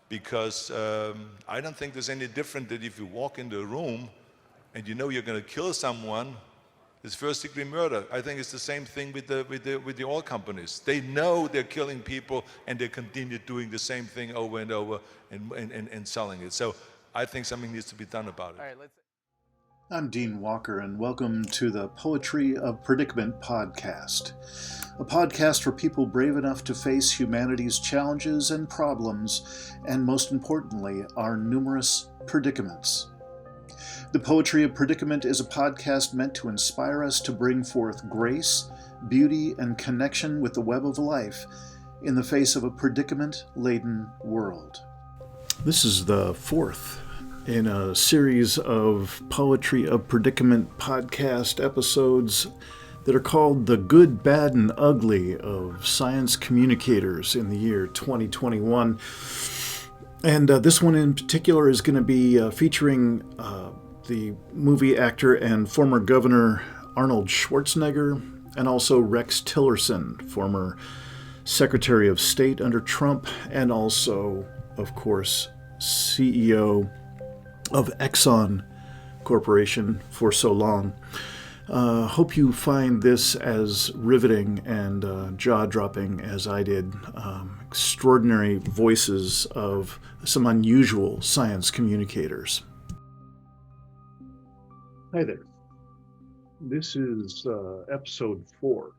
because I don't think there's any different that if you walk into a room and you know you're going to kill someone, it's first-degree murder. I think it's the same thing with the oil companies. They know they're killing people, and they continue doing the same thing over and over and selling it. So I think something needs to be done about it. All right, let's. I'm Dean Walker, and welcome to the Poetry of Predicament podcast, a podcast for people brave enough to face humanity's challenges and problems, and most importantly, our numerous predicaments. The Poetry of Predicament is a podcast meant to inspire us to bring forth grace, beauty, and connection with the web of life in the face of a predicament-laden world. This is the fourth in a series of Poetry of Predicament podcast episodes that are called The Good, Bad, and Ugly of Science Communicators in the year 2021. And this one in particular is going to be featuring the movie actor and former governor Arnold Schwarzenegger, and also Rex Tillerson, former Secretary of State under Trump, and also, of course, CEO of Exxon Corporation for so long. Hope you find this as riveting and jaw-dropping as I did. Extraordinary voices of some unusual science communicators. Hi there. This is episode 4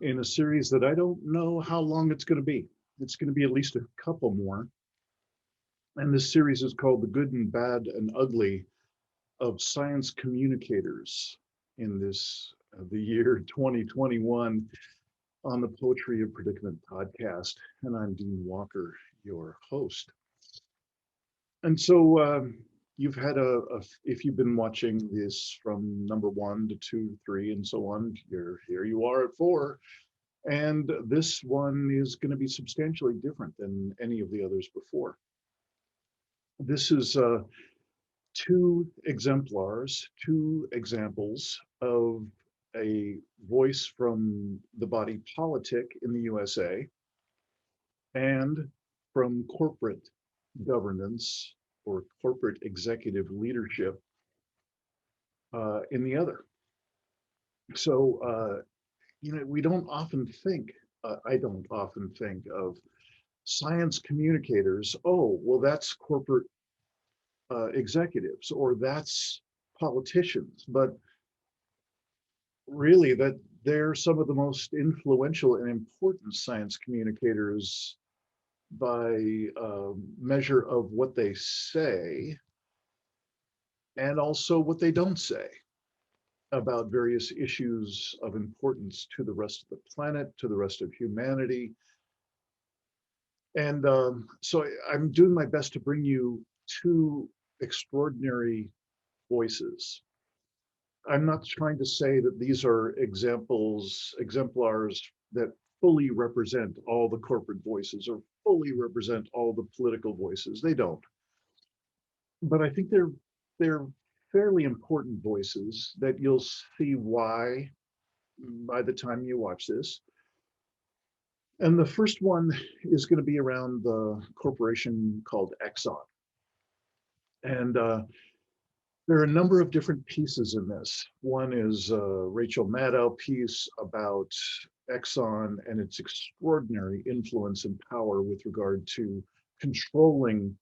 in a series that I don't know how long it's going to be. It's going to be at least a couple more. And this series is called The Good and Bad and Ugly of Science Communicators in this, the year 2021 on the Poetry of Predicament podcast. And I'm Dean Walker, your host. And so you've had if you've been watching this from number 1 to 2, 3, and so on, here you are at 4. And this one is going to be substantially different than any of the others before. This is 2 exemplars, 2 examples of a voice from the body politic in the USA and from corporate governance or corporate executive leadership in the other. So, we don't often think, I don't often think of science communicators, oh, well, that's corporate executives or that's politicians, but really that they're some of the most influential and important science communicators by measure of what they say and also what they don't say about various issues of importance to the rest of the planet, to the rest of humanity. And so I'm doing my best to bring you 2 extraordinary voices. I'm not trying to say that these are exemplars that fully represent all the corporate voices or fully represent all the political voices. They don't. But I think they're fairly important voices that you'll see why by the time you watch this. And the first one is going to be around the corporation called Exxon. And there are a number of different pieces in this. One is a Rachel Maddow piece about Exxon and its extraordinary influence and power with regard to controlling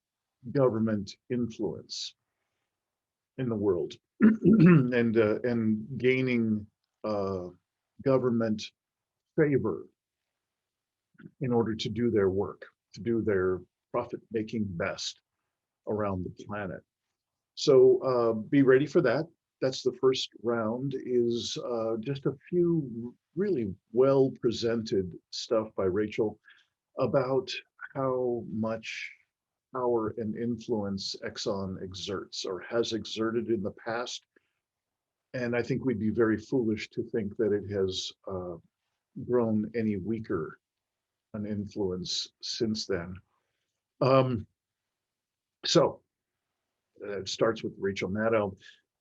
government influence in the world and gaining government favor in order to do their work, to do their profit-making best around the planet. So be ready for that. That's the first round, is just a few really well-presented stuff by Rachel about how much power and influence Exxon exerts or has exerted in the past. And I think we'd be very foolish to think that it has grown any weaker an influence since then. So it starts with Rachel Maddow.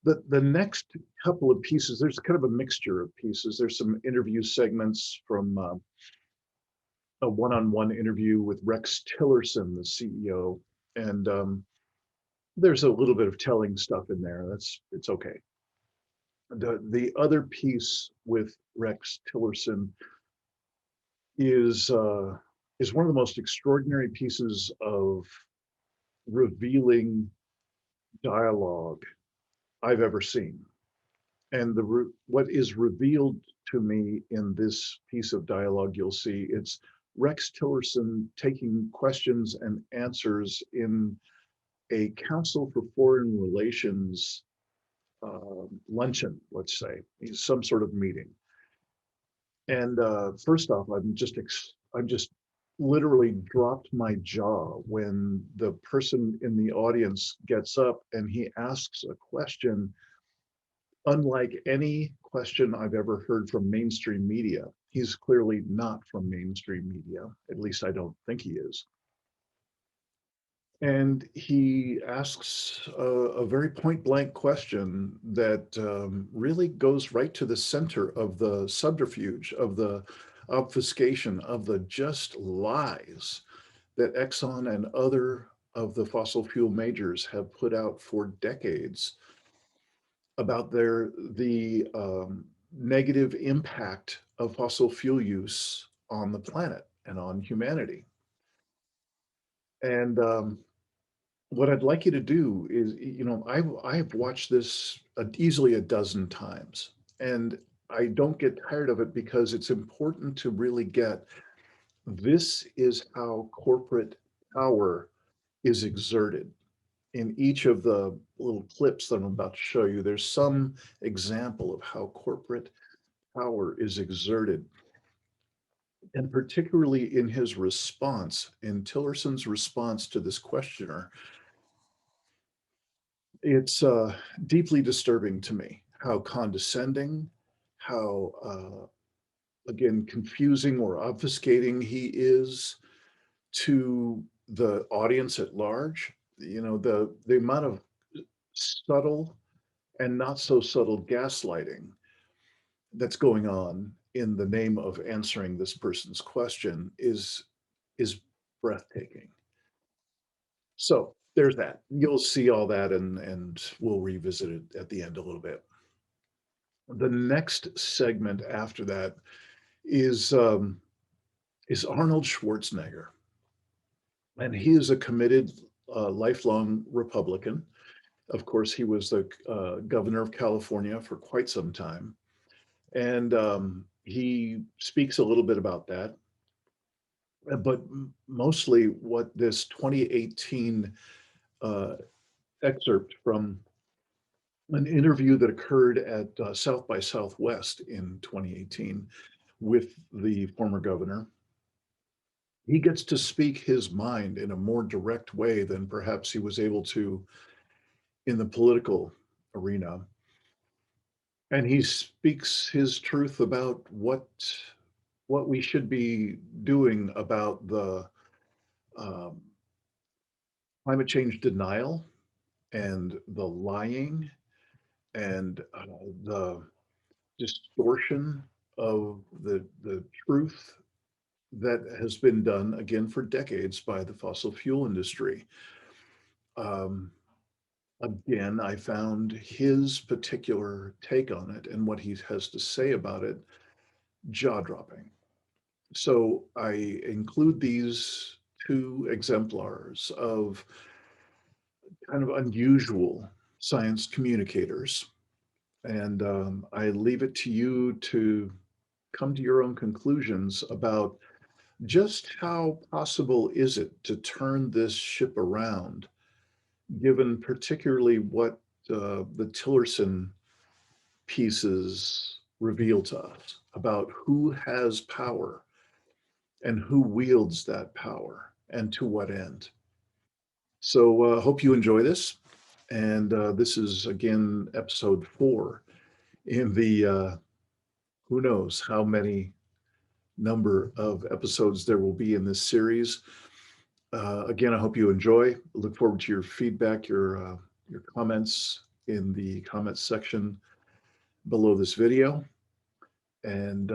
The next couple of pieces, there's kind of a mixture of pieces. There's some interview segments from a one-on-one interview with Rex Tillerson, the CEO, and there's a little bit of telling stuff in there. It's okay. The other piece with Rex Tillerson is one of the most extraordinary pieces of revealing dialogue I've ever seen. And what is revealed to me in this piece of dialogue, you'll see it's Rex Tillerson taking questions and answers in a Council for Foreign Relations luncheon, let's say, some sort of meeting. And first off, I'm just literally dropped my jaw when the person in the audience gets up and he asks a question unlike any question I've ever heard from mainstream media. He's clearly not from mainstream media, at least I don't think he is. And he asks a very point blank question that really goes right to the center of the subterfuge, of the obfuscation, of the just lies that Exxon and other of the fossil fuel majors have put out for decades about the negative impact of fossil fuel use on the planet and on humanity. And what I'd like you to do is, I've watched this easily a dozen times, and I don't get tired of it because it's important to really get, this is how corporate power is exerted. In each of the little clips that I'm about to show you, there's some example of how corporate power is exerted. And particularly in his response, in Tillerson's response to this questioner, it's deeply disturbing to me how condescending, how, again, confusing or obfuscating he is to the audience at large. The amount of subtle and not so subtle gaslighting that's going on in the name of answering this person's question is breathtaking. So there's that. You'll see all that, and we'll revisit it at the end a little bit. The next segment after that is Arnold Schwarzenegger, and he is a committed, lifelong Republican. Of course, he was the governor of California for quite some time, and he speaks a little bit about that. But mostly, what this 2018 excerpt from an interview that occurred at South by Southwest in 2018 with the former governor. He gets to speak his mind in a more direct way than perhaps he was able to in the political arena. And he speaks his truth about what we should be doing about the climate change denial and the lying and the distortion of the truth that has been done again for decades by the fossil fuel industry. Again, I found his particular take on it and what he has to say about it jaw-dropping. So I include these two exemplars of kind of unusual science communicators. And I leave it to you to come to your own conclusions about just how possible is it to turn this ship around, given particularly what the Tillerson pieces reveal to us about who has power and who wields that power and to what end. So hope you enjoy this. And this is, again, episode 4 in the who knows how many number of episodes there will be in this series. Again, I hope you enjoy. Look forward to your feedback, your comments in the comments section below this video. And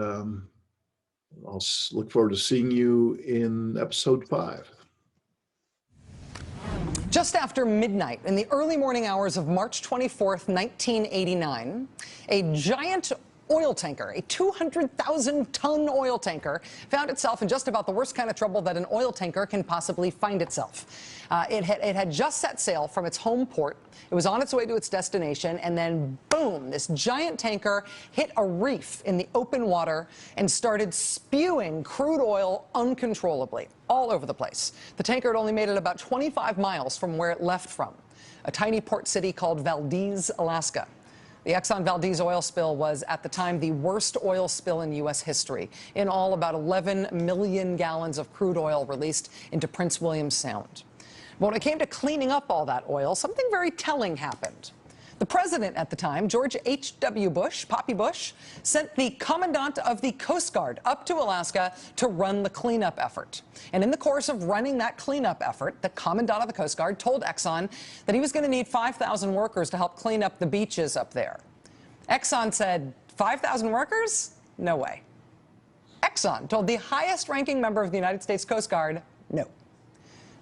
I'll look forward to seeing you in episode 5. Just after midnight, in the early morning hours of March 24th, 1989, a giant oil tanker, a 200,000-ton oil tanker, found itself in just about the worst kind of trouble that an oil tanker can possibly find itself. It had just set sail from its home port. It was on its way to its destination, and then, boom, this giant tanker hit a reef in the open water and started spewing crude oil uncontrollably all over the place. The tanker had only made it about 25 miles from where it left from, a tiny port city called Valdez, Alaska. The Exxon Valdez oil spill was, at the time, the worst oil spill in U.S. history. In all, about 11 million gallons of crude oil released into Prince William Sound. But when it came to cleaning up all that oil, something very telling happened. The president at the time, George H.W. Bush, Poppy Bush, sent the commandant of the Coast Guard up to Alaska to run the cleanup effort. And in the course of running that cleanup effort, the commandant of the Coast Guard told Exxon that he was going to need 5,000 workers to help clean up the beaches up there. Exxon said, 5,000 workers? No way. Exxon told the highest-ranking member of the United States Coast Guard, no.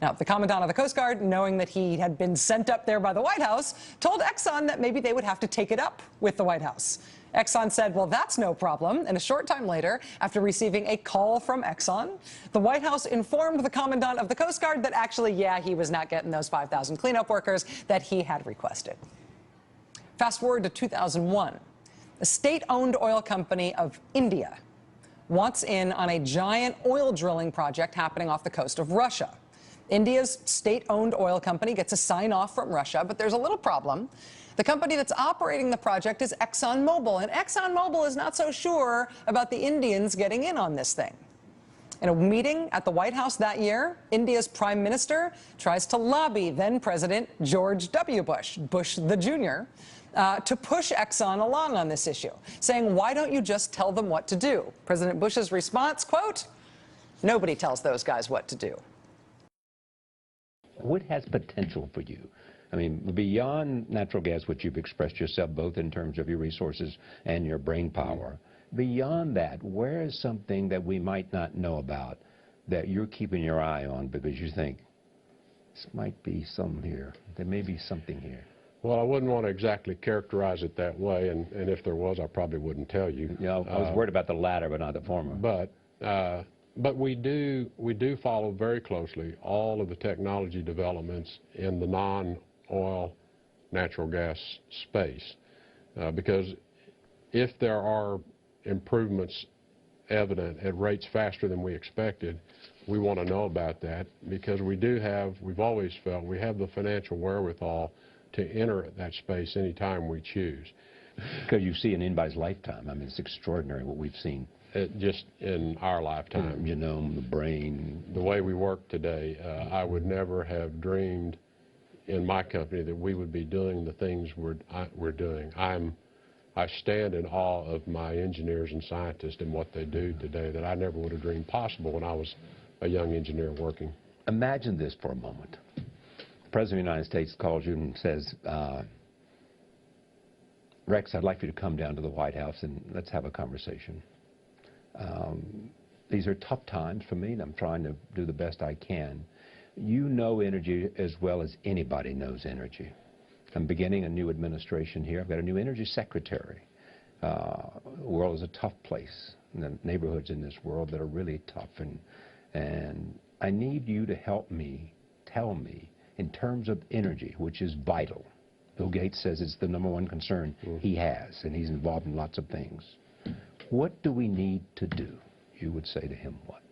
Now, the commandant of the Coast Guard, knowing that he had been sent up there by the White House, told Exxon that maybe they would have to take it up with the White House. Exxon said, well, that's no problem. And a short time later, after receiving a call from Exxon, the White House informed the commandant of the Coast Guard that actually, yeah, he was not getting those 5,000 cleanup workers that he had requested. Fast forward to 2001. The state-owned oil company of India wants in on a giant oil drilling project happening off the coast of Russia. India's state-owned oil company gets a sign-off from Russia, but there's a little problem. The company that's operating the project is ExxonMobil, and ExxonMobil is not so sure about the Indians getting in on this thing. In a meeting at the White House that year, India's prime minister tries to lobby then-President George W. Bush, Bush the Jr., to push Exxon along on this issue, saying, why don't you just tell them what to do? President Bush's response, quote, nobody tells those guys what to do. What has potential for you? I mean, beyond natural gas, which you've expressed yourself both in terms of your resources and your brain power, beyond that, where is something that we might not know about that you're keeping your eye on because you think, this might be some here, there may be something here? Well, I wouldn't want to exactly characterize it that way, and if there was, I probably wouldn't tell you. You know, I was worried about the latter, but not the former. But we do follow very closely all of the technology developments in the non-oil natural gas space, because if there are improvements evident at rates faster than we expected, we want to know about that, because we've always felt we have the financial wherewithal to enter that space anytime we choose. Because you see in anybody's lifetime. I mean, it's extraordinary what we've seen. Just in our lifetime. The genome, the brain. The way we work today, I would never have dreamed in my company that we would be doing the things we're doing. I stand in awe of my engineers and scientists and what they do today that I never would have dreamed possible when I was a young engineer working. Imagine this for a moment. The President of the United States calls you and says, Rex, I'd like you to come down to the White House and let's have a conversation. These are tough times for me, and I'm trying to do the best I can. You know energy as well as anybody knows energy. I'm beginning a new administration here. I've got a new energy secretary. The world is a tough place, and the neighborhoods in this world that are really tough. And I need you to help me, tell me, in terms of energy, which is vital. Bill Gates says it's the #1 concern he has, and he's involved in lots of things. What do we need to do? You would say to him what?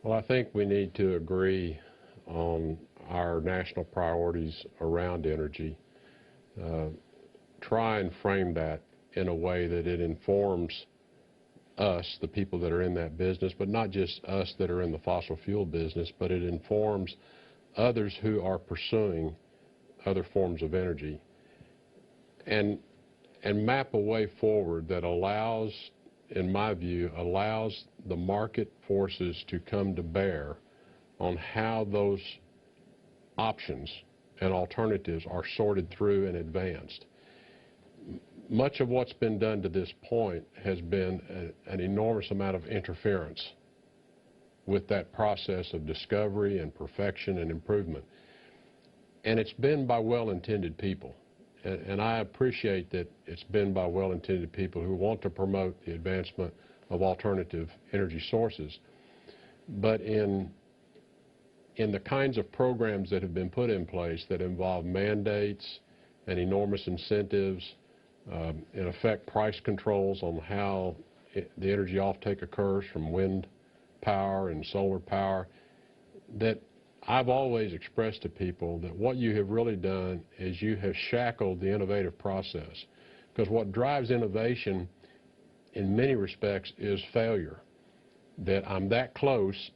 Well, I think we need to agree on our national priorities around energy. Try and frame that in a way that it informs us, the people that are in that business, but not just us that are in the fossil fuel business, but it informs others who are pursuing other forms of energy. And map a way forward that allows, in my view, allows the market forces to come to bear on how those options and alternatives are sorted through and advanced. much of what's been done to this point has been an enormous amount of interference with that process of discovery and perfection and improvement. And it's been by well-intended people. And I appreciate that it's been by well-intended people who want to promote the advancement of alternative energy sources. But in the kinds of programs that have been put in place that involve mandates and enormous incentives, in effect price controls on how the energy offtake occurs from wind power and solar power, that I've always expressed to people that what you have really done is you have shackled the innovative process. Because what drives innovation in many respects is failure. That I'm that close,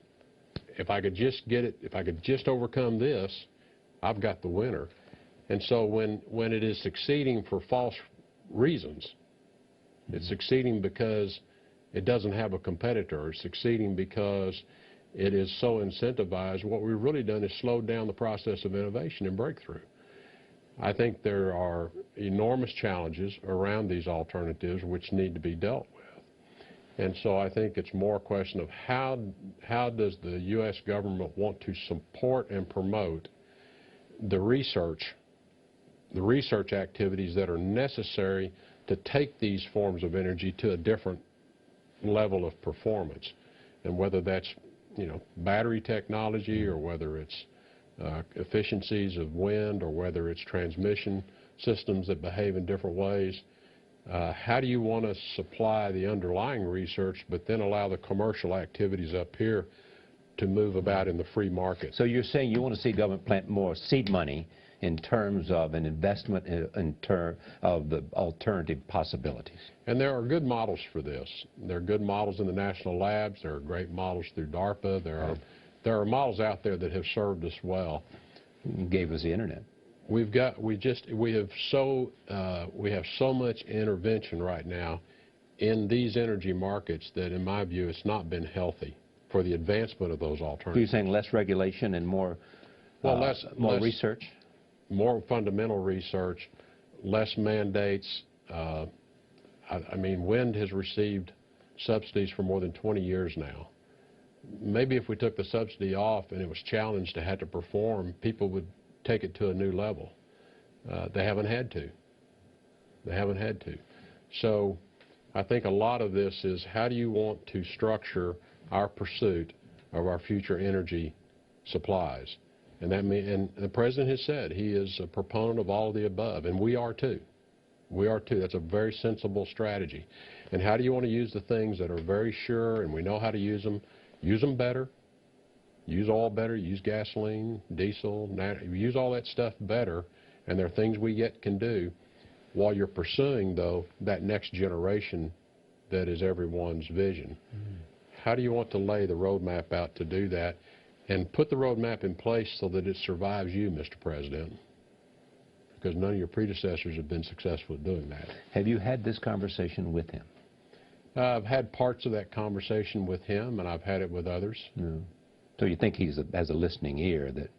if I could just get it, if I could just overcome this, I've got the winner. And so when it is succeeding for false reasons, it's succeeding because it doesn't have a competitor. It's succeeding because it is so incentivized. What we've really done is slowed down the process of innovation and breakthrough. I think there are enormous challenges around these alternatives which need to be dealt with. And so I think it's more a question of how does the U.S. government want to support and promote the research activities that are necessary to take these forms of energy to a different level of performance. And whether that's, battery technology, or whether it's efficiencies of wind, or whether it's transmission systems that behave in different ways, how do you want to supply the underlying research but then allow the commercial activities up here to move about in the free market? So you're saying you want to see government plant more seed money in terms of an investment in terms of the alternative possibilities. And there are good models for this. There are good models in the national labs. There are great models through DARPA. There are models out there that have served us well. You gave us the internet. We have so much intervention right now in these energy markets that, in my view, it's not been healthy for the advancement of those alternatives. So you're saying less regulation and more more research? More fundamental research, less mandates. I mean, wind has received subsidies for more than 20 years now. Maybe if we took the subsidy off and it was challenged to have to perform, people would take it to a new level. They haven't had to. They haven't had to. So I think a lot of this is how do you want to structure our pursuit of our future energy supplies? And the President has said he is a proponent of all of the above, and we are too. We are too. That's a very sensible strategy. And how do you want to use the things that are very sure and we know how to use them? Use them better. Use oil better. Use gasoline, diesel, use all that stuff better. And there are things we can do while you're pursuing, though, that next generation that is everyone's vision. How do you want to lay the roadmap out to do that? And put the roadmap in place so that it survives you, Mr. President, because none of your predecessors have been successful at doing that. Have you had this conversation with him? I've had parts of that conversation with him, and I've had it with others. No. So you think he has a listening ear, that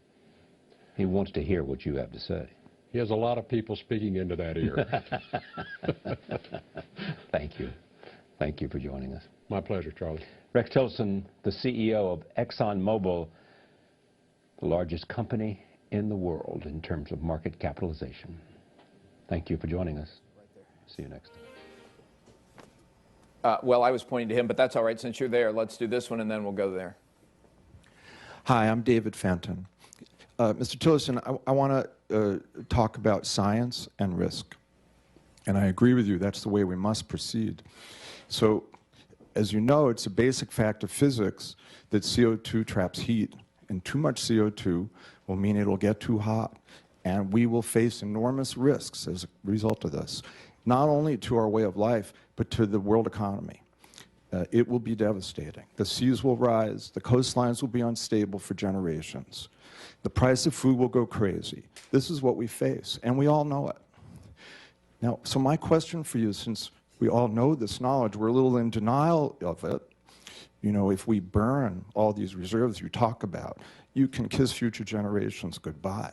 he wants to hear what you have to say? He has a lot of people speaking into that ear. Thank you. Thank you for joining us. My pleasure, Charlie. Rex Tillerson, the CEO of ExxonMobil, the largest company in the world in terms of market capitalization. Thank you for joining us. See you next time. Well, I was pointing to him, but that's all right. Since you're there, let's do this one, and then we'll go there. Hi, I'm David Fenton. Mr. Tillerson, I want to talk about science and risk. And I agree with you, that's the way we must proceed. So, as you know, it's a basic fact of physics that CO2 traps heat, and too much CO2 will mean it'll get too hot, and we will face enormous risks as a result of this, not only to our way of life, but to the world economy. It will be devastating. The seas will rise, the coastlines will be unstable for generations. The price of food will go crazy. This is what we face, and we all know it. Now, so my question for you, since we all know this knowledge, we're a little in denial of it. You know, if we burn all these reserves you talk about, you can kiss future generations goodbye.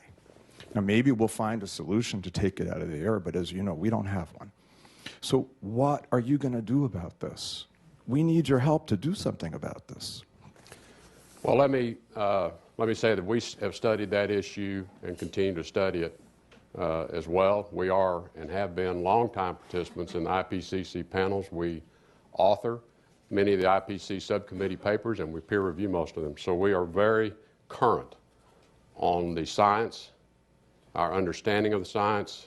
Now, maybe we'll find a solution to take it out of the air, but as you know, we don't have one. So what are you going to do about this? We need your help to do something about this. Well, let me say that we have studied that issue and continue to study it as well. We are and have been longtime participants in the IPCC panels. We author many of the IPCC subcommittee papers, and we peer review most of them. So we are very current on the science, our understanding of the science,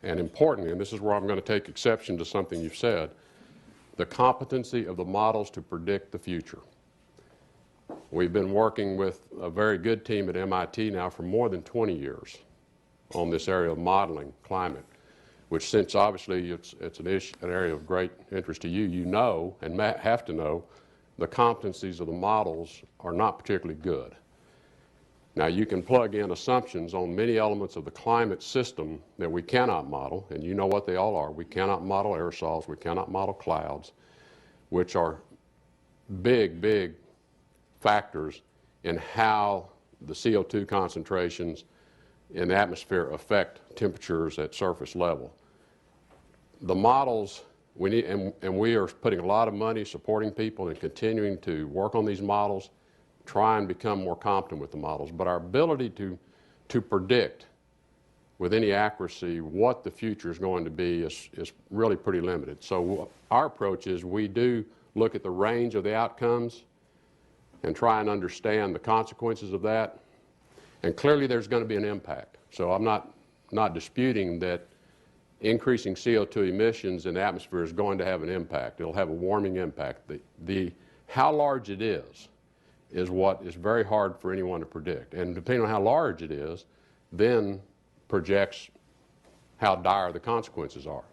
and importantly, and this is where I'm going to take exception to something you've said, the competency of the models to predict the future. We've been working with a very good team at MIT now for more than 20 years on this area of modeling climate, which, since obviously it's an area of great interest to you, you know and have to know the competencies of the models are not particularly good. Now, you can plug in assumptions on many elements of the climate system that we cannot model, and you know what they all are. We cannot model aerosols, we cannot model clouds, which are big, big factors in how the CO2 concentrations in the atmosphere affect temperatures at surface level. The models we need, and we are putting a lot of money supporting people and continuing to work on these models, try and become more competent with the models. But our ability to predict with any accuracy what the future is going to be is really pretty limited. So our approach is we do look at the range of the outcomes and try and understand the consequences of that. And clearly there's going to be an impact. So I'm not disputing that increasing CO2 emissions in the atmosphere is going to have an impact. It'll have a warming impact. How large it is what is very hard for anyone to predict. And depending on how large it is, then projects how dire the consequences are.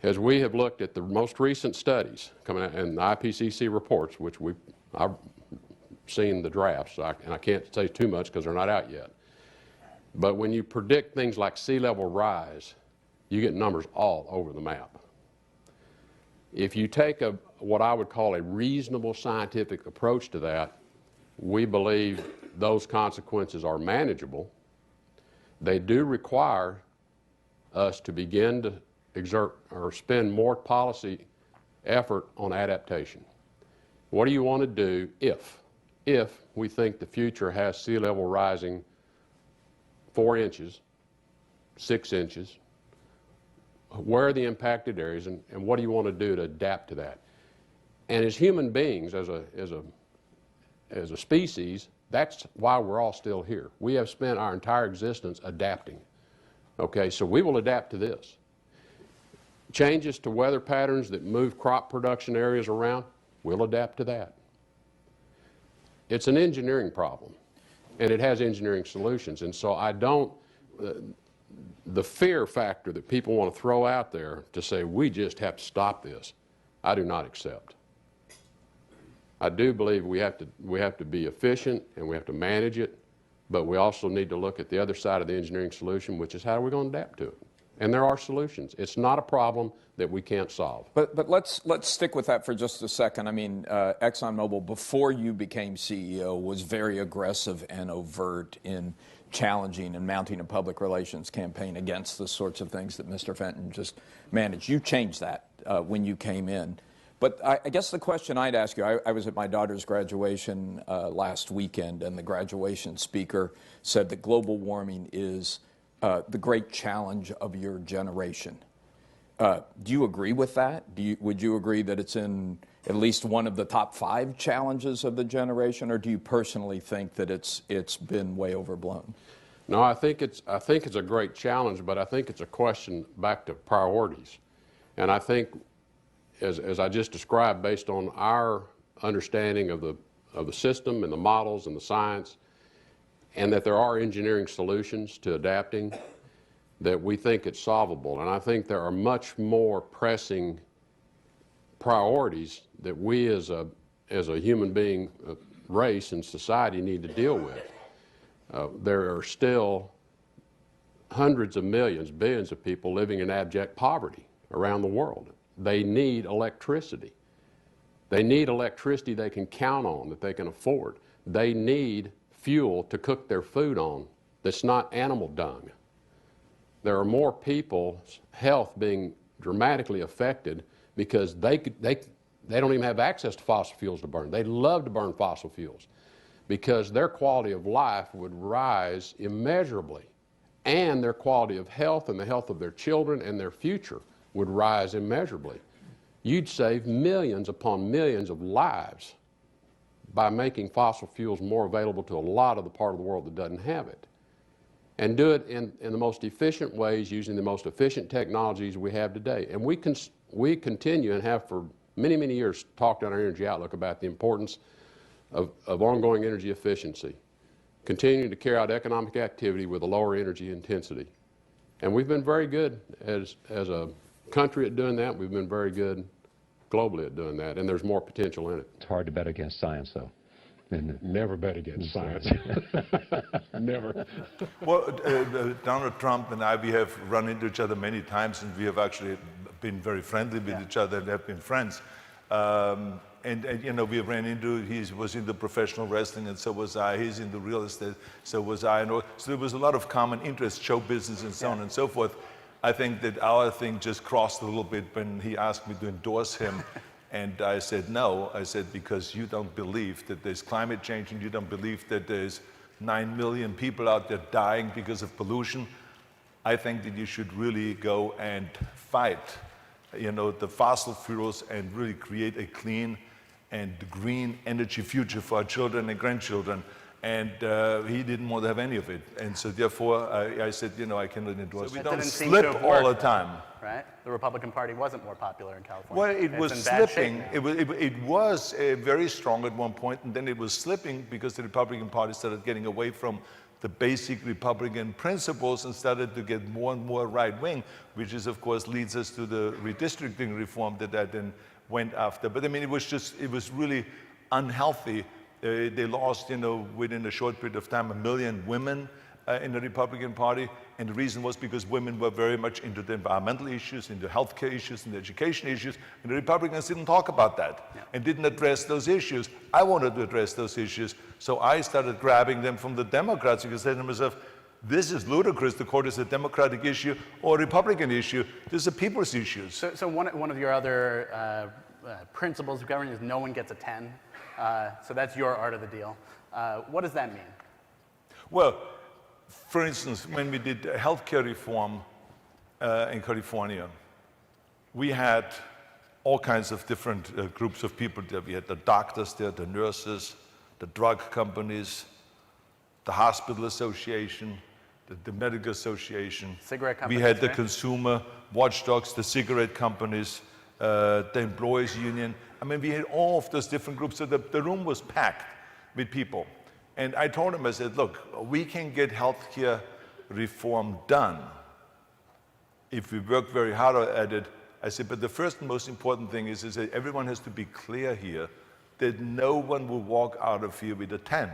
As we have looked at the most recent studies coming out in the IPCC reports, which I've seen the drafts, and I can't say too much because they're not out yet. But when you predict things like sea level rise, you get numbers all over the map. If you take what I would call a reasonable scientific approach to that, we believe those consequences are manageable. They do require us to begin to exert or spend more policy effort on adaptation. What do you want to do if we think the future has sea level rising 4 inches, 6 inches? Where are the impacted areas, and what do you want to do to adapt to that? And as human beings, as a species, that's why we're all still here. We have spent our entire existence adapting. Okay, so we will adapt to this. Changes to weather patterns that move crop production areas around, we'll adapt to that. It's an engineering problem, and it has engineering solutions. And so I don't, the fear factor that people want to throw out there to say we just have to stop this, I do not accept. I do believe we have to be efficient and we have to manage it, but we also need to look at the other side of the engineering solution, which is how are we going to adapt to it? And there are solutions. It's not a problem that we can't solve. But let's stick with that for just a second. I mean, ExxonMobil, before you became CEO, was very aggressive and overt in challenging and mounting a public relations campaign against the sorts of things that Mr. Fenton just managed. You changed that when you came in. But I guess the question I'd ask you, I was at my daughter's graduation last weekend, and the graduation speaker said that global warming is the great challenge of your generation. Do you agree with that? Would you agree that it's in at least one of the top 5 challenges of the generation, or do you personally think that it's been way overblown? No, I think it's a great challenge, but I think it's a question back to priorities. And I think, as I just described, based on our understanding of the system and the models and the science, and that there are engineering solutions to adapting, that we think it's solvable. And I think there are much more pressing priorities that we as a human being race and society need to deal with. There are still hundreds of millions, billions of people living in abject poverty around the world. They need electricity. They need electricity they can count on, that they can afford. They need fuel to cook their food on that's not animal dung. There are more people's health being dramatically affected because they don't even have access to fossil fuels to burn. They love to burn fossil fuels because their quality of life would rise immeasurably, and their quality of health and the health of their children and their future would rise immeasurably. You'd save millions upon millions of lives by making fossil fuels more available to a lot of the part of the world that doesn't have it. And do it in the most efficient ways using the most efficient technologies we have today. And we continue and have for many, many years talked on our Energy Outlook about the importance of ongoing energy efficiency, continuing to carry out economic activity with a lower energy intensity. And we've been very good as a country at doing that. We've been very good globally at doing that, and there's more potential in it. It's hard to bet against science, though. Never bet against science. Never. Well, Donald Trump and I, we have run into each other many times, and we have actually been very friendly with each other and have been friends. And you know, we ran into, he was into professional wrestling, and so was I. He's into real estate, so was I. And so there was a lot of common interest, show business and so on and so forth. I think that our thing just crossed a little bit when he asked me to endorse him. And I said, no. I said, because you don't believe that there's climate change, and you don't believe that there's 9 million people out there dying because of pollution. I think that you should really go and fight, you know, the fossil fuels and really create a clean and green energy future for our children and grandchildren. And he didn't want to have any of it. And so therefore, I said, you know, I cannot endorse it. So we don't slip all the time. Right? The Republican Party wasn't more popular in California. Well, it was slipping. It was very strong at one point, and then it was slipping because the Republican Party started getting away from the basic Republican principles and started to get more and more right-wing, which is, of course, leads us to the redistricting reform that I then went after. But I mean, it was really unhealthy. They lost, you know, within a short period of time, 1 million women in the Republican Party. And the reason was because women were very much into the environmental issues, into healthcare issues, into education issues. And the Republicans didn't talk about that and didn't address those issues. I wanted to address those issues. So I started grabbing them from the Democrats because I said to myself, this is ludicrous to call this a Democratic issue or a Republican issue. This is a people's issue. So one of your other principles of government is no one gets a 10. So that's your art of the deal. What does that mean? Well, for instance, when we did healthcare reform in California, we had all kinds of different groups of people there. We had the doctors there, the nurses, the drug companies, the hospital association, the medical association. Cigarette companies, we had the right? consumer watchdogs, the cigarette companies, the employees union. I mean, we had all of those different groups, so the room was packed with people. And I told him, I said, look, we can get healthcare reform done if we work very hard at it. I said, but the first and most important thing is that everyone has to be clear here that no one will walk out of here with a 10.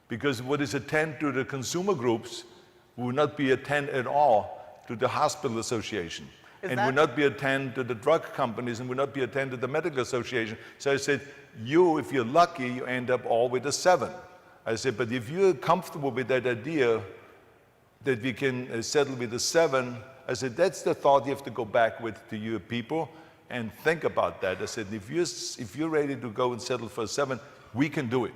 Because what is a 10 to the consumer groups will not be a 10 at all to the hospital association. And will not be a 10 to the drug companies, and will not be a 10 to the medical association. So I said, if you're lucky, you end up all with a 7. I said, but if you're comfortable with that idea that we can settle with a 7, I said, that's the thought you have to go back with to your people and think about that. I said, if you're ready to go and settle for a 7, we can do it.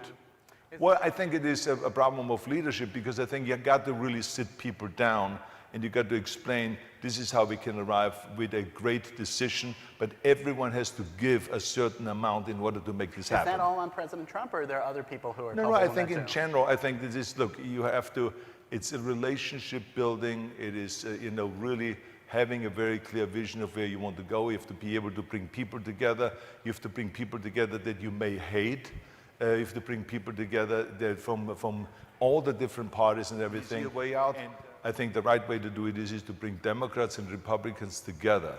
Well, I think it is a problem of leadership, because I think you got to really sit people down and you got to explain, this is how we can arrive with a great decision, but everyone has to give a certain amount in order to make this happen. Is that all on President Trump, or are there other people who are No, I think in general, I think this is, look, you have to, it's a relationship building. It is, you know, really having a very clear vision of where you want to go. You have to be able to bring people together. You have to bring people together that you may hate. You have to bring people together that from all the different parties and everything. See a way out. And I think the right way to do it is to bring Democrats and Republicans together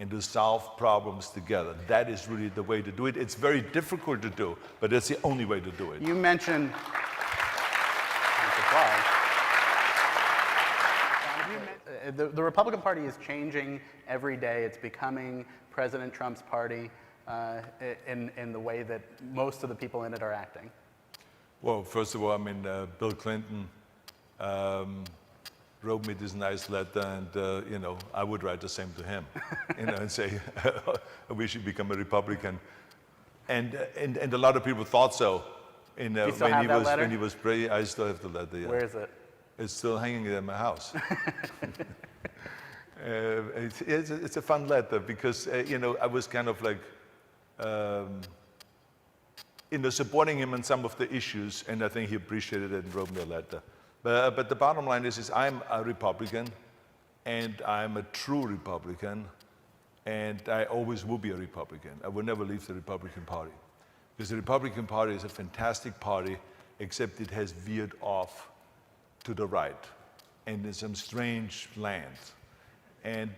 and to solve problems together. That is really the way to do it. It's very difficult to do, but it's the only way to do it. You mentioned the Republican Party is changing every day. It's becoming President Trump's party in the way that most of the people in it are acting. Well, first of all, I mean, Bill Clinton wrote me this nice letter, and you know, I would write the same to him, you know, and say, we should become a Republican. And a lot of people thought so. Do you still have that letter? When he was praying, I still have the letter. Yeah. Where is it? It's still hanging in my house. It's a fun letter because you know, I was kind of like you know, supporting him on some of the issues, and I think he appreciated it and wrote me a letter. But the bottom line is I'm a Republican, and I'm a true Republican, and I always will be a Republican. I will never leave the Republican Party. Because the Republican Party is a fantastic party, except it has veered off to the right, and in some strange land. And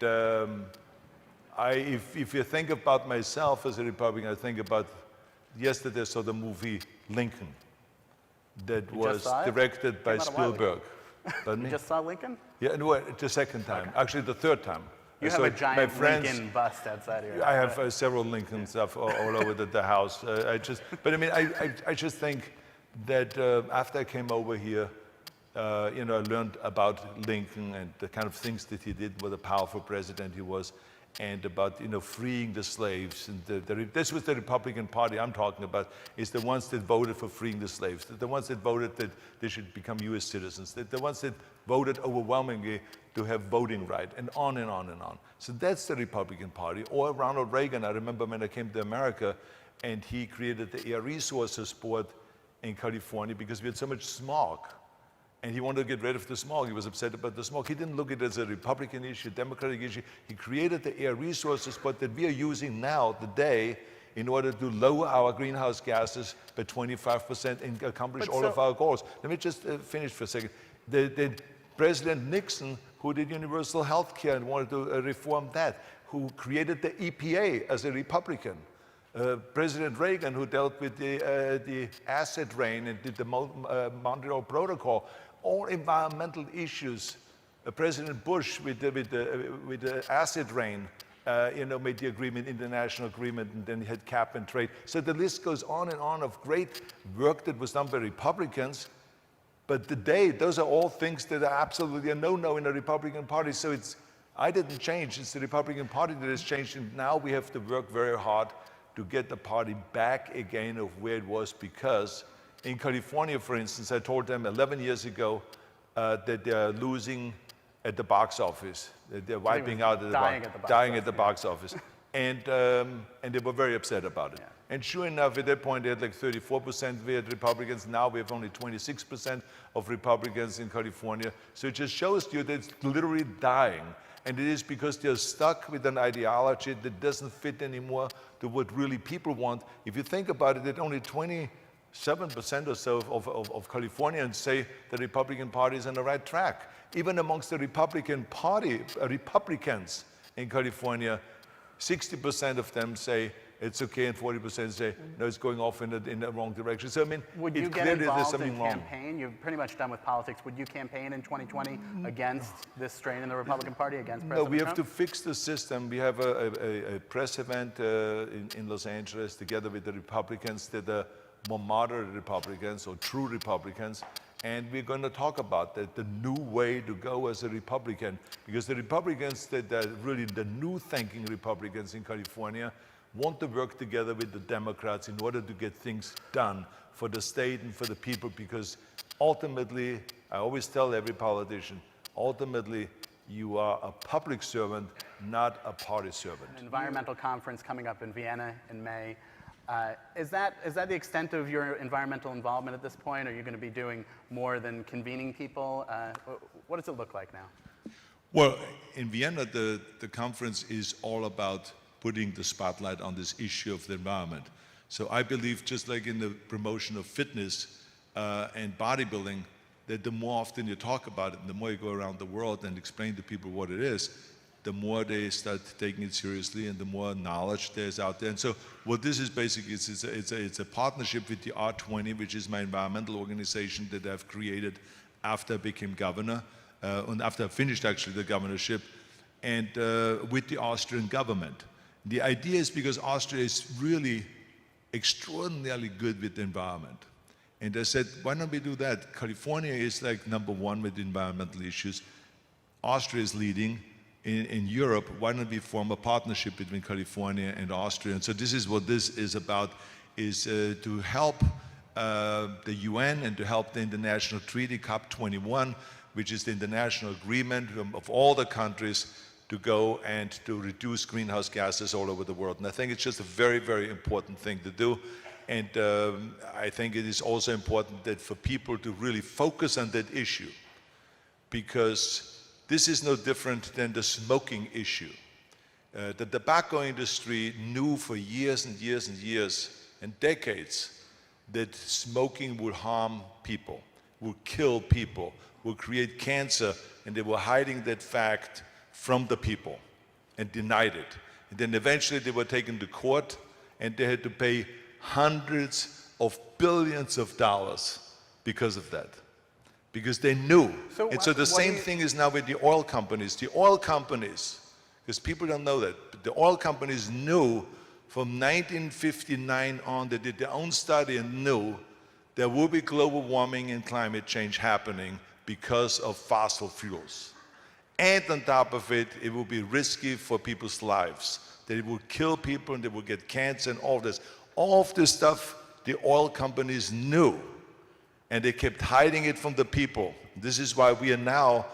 if you think about myself as a Republican, I think about yesterday I saw the movie Lincoln that was directed by Spielberg. Pardon me? You just saw Lincoln? Yeah, no, the second time. Okay. Actually, the third time. You have a giant Lincoln bust outside of your house. I have several Lincoln stuff all over the house. But I mean, I just think that after I came over here, you know, I learned about Lincoln and the kind of things that he did, what a powerful president he was, and about, you know, freeing the slaves. And this was the Republican Party I'm talking about, is the ones that voted for freeing the slaves, the ones that voted that they should become US citizens, the ones that voted overwhelmingly to have voting right, and on and on and on. So that's the Republican Party. Or Ronald Reagan, I remember when I came to America, and he created the Air Resources Board in California because we had so much smog. And he wanted to get rid of the smog. He was upset about the smog. He didn't look at it as a Republican issue, Democratic issue. He created the Air Resources Board that we are using now, today, in order to lower our greenhouse gases by 25% and accomplish all of our goals. Let me just finish for a second. President Nixon, who did universal health care and wanted to reform that, who created the EPA as a Republican. President Reagan, who dealt with the acid rain and did the Montreal Protocol, all environmental issues. President Bush with the acid rain, you know, made the agreement, international agreement, and then he had cap and trade. So the list goes on and on of great work that was done by Republicans. But today, those are all things that are absolutely a no-no in the Republican Party. So I didn't change. It's the Republican Party that has changed, and now we have to work very hard to get the party back again of where it was, because in California, for instance, I told them 11 years ago that they're losing at the box office. They're wiping out dying at the box office. And they were very upset about it. Yeah. And sure enough, at that point, they had like 34% we had Republicans. Now we have only 26% of Republicans in California. So it just shows you that it's literally dying. And it is because they're stuck with an ideology that doesn't fit anymore to what really people want. If you think about it, that only 27% or so of Californians say the Republican Party is on the right track. Even amongst the Republican Party, Republicans in California, 60% of them say it's okay, and 40% say no, it's going off in the wrong direction. So I mean, would you get involved in campaign? You're pretty much done with politics. Would you campaign in 2020 against this strain in the Republican Party, against President Trump? No, we have to fix the system. We have a press event in Los Angeles together with the Republicans that are more moderate Republicans or true Republicans. And we're going to talk about that, the new way to go as a Republican. Because the Republicans that are really the new thinking Republicans in California want to work together with the Democrats in order to get things done for the state and for the people, because ultimately, I always tell every politician, ultimately, you are a public servant, not a party servant. An environmental conference coming up in Vienna in May. Is that the extent of your environmental involvement at this point? Are you going to be doing more than convening people? What does it look like now? Well, in Vienna, the conference is all about putting the spotlight on this issue of the environment. So I believe, just like in the promotion of fitness and bodybuilding, that the more often you talk about it, and the more you go around the world and explain to people what it is, the more they start taking it seriously and the more knowledge there's out there. And so what this is basically, it's a partnership with the R20, which is my environmental organization that I've created after I became governor, and after I finished actually the governorship, and with the Austrian government. The idea is because Austria is really extraordinarily good with the environment. And I said, why don't we do that? California is like #1 with environmental issues. Austria is leading in Europe. Why don't we form a partnership between California and Austria? And so this is what this is about, is to help the UN and to help the international treaty, COP21, which is the international agreement of all the countries to go and to reduce greenhouse gases all over the world. And I think it's just a very, very important thing to do. And I think it is also important that for people to really focus on that issue, because this is no different than the smoking issue. The tobacco industry knew for years and years and years and decades that smoking would harm people, would kill people, would create cancer, and they were hiding that fact from the people and denied it. And then eventually they were taken to court and they had to pay hundreds of billions of dollars because of that, because they knew. So the same thing is now with the oil companies. The oil companies, because people don't know that, but the oil companies knew from 1959 on, they did their own study and knew there will be global warming and climate change happening because of fossil fuels. And on top of it, it will be risky for people's lives, that it will kill people and they will get cancer and all this. All of this stuff the oil companies knew, and they kept hiding it from the people. This is why we are now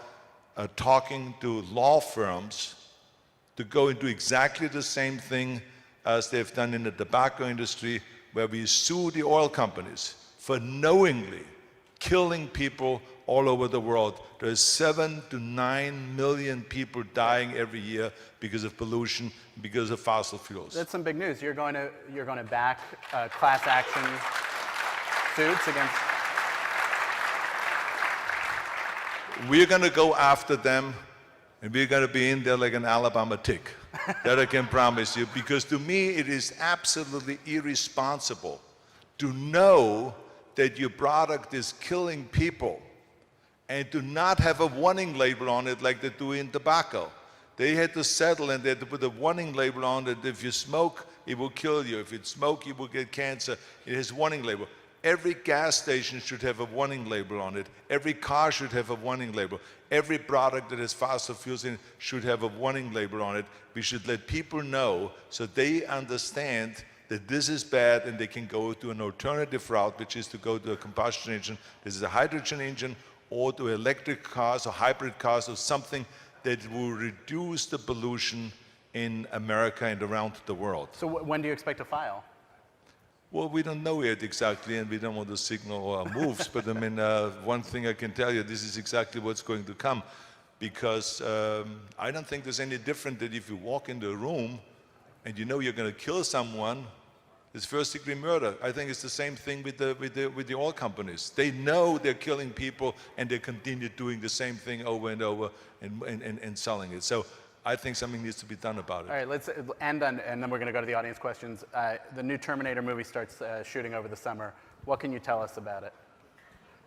talking to law firms to go and do exactly the same thing as they've done in the tobacco industry, where we sue the oil companies for knowingly killing people all over the world. There's 7 to 9 million people dying every year because of pollution, because of fossil fuels. That's some big news. You're going to back class action suits against. We're going to go after them, and we're going to be in there like an Alabama tick. That I can promise you, because to me it is absolutely irresponsible to know that your product is killing people and to not have a warning label on it like they do in tobacco. They had to settle and they had to put a warning label on it. If you smoke, it will kill you. If you smoke, you will get cancer. It has a warning label. Every gas station should have a warning label on it. Every car should have a warning label. Every product that has fossil fuels in it should have a warning label on it. We should let people know so they understand that this is bad and they can go to an alternative route, which is to go to a combustion engine. This is a hydrogen engine, or to electric cars or hybrid cars or something that will reduce the pollution in America and around the world. So when do you expect to file? Well, we don't know yet exactly, and we don't want to signal our moves, but I mean, one thing I can tell you, this is exactly what's going to come, because I don't think there's any different that if you walk into a room and you know you're going to kill someone, it's first-degree murder. I think it's the same thing with the oil companies. They know they're killing people, and they continue doing the same thing over and over and selling it. So I think something needs to be done about it. All right, let's end on, and then we're going to go to the audience questions. The new Terminator movie starts shooting over the summer. What can you tell us about it?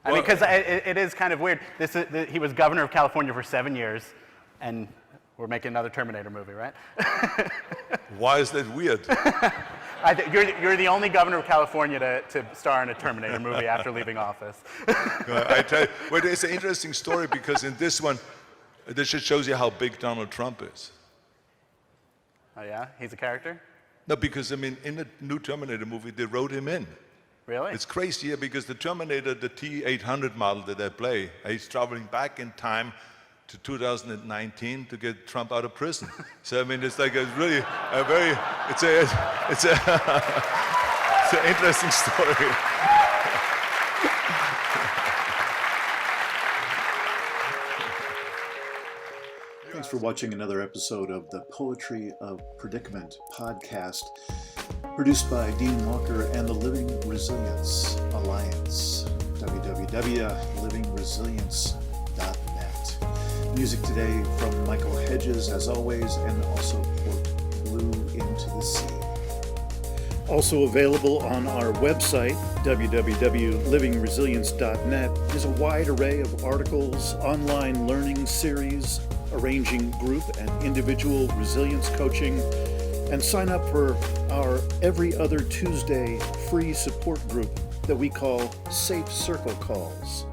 I mean, because it is kind of weird. He was governor of California for 7 years, and we're making another Terminator movie, right? Why is that weird? You're the only governor of California to star in a Terminator movie after leaving office. I tell you, well, it's an interesting story, because in this one, this just shows you how big Donald Trump is. Oh yeah? He's a character? No, because I mean, in the new Terminator movie, they wrote him in. Really? It's crazy, yeah, because the Terminator, the T-800 model that I play, he's traveling back in time to 2019 to get Trump out of prison. So I mean, it's like it's an interesting story. Thanks for watching another episode of the Poetry of Predicament podcast, produced by Dean Walker and the Living Resilience Alliance, www.livingresilience.net. Music today from Michael Hedges, as always, and also Port Blue Into the Sea. Also available on our website, www.livingresilience.net, is a wide array of articles, online learning series, arranging group and individual resilience coaching, and sign up for our every other Tuesday free support group that we call Safe Circle Calls.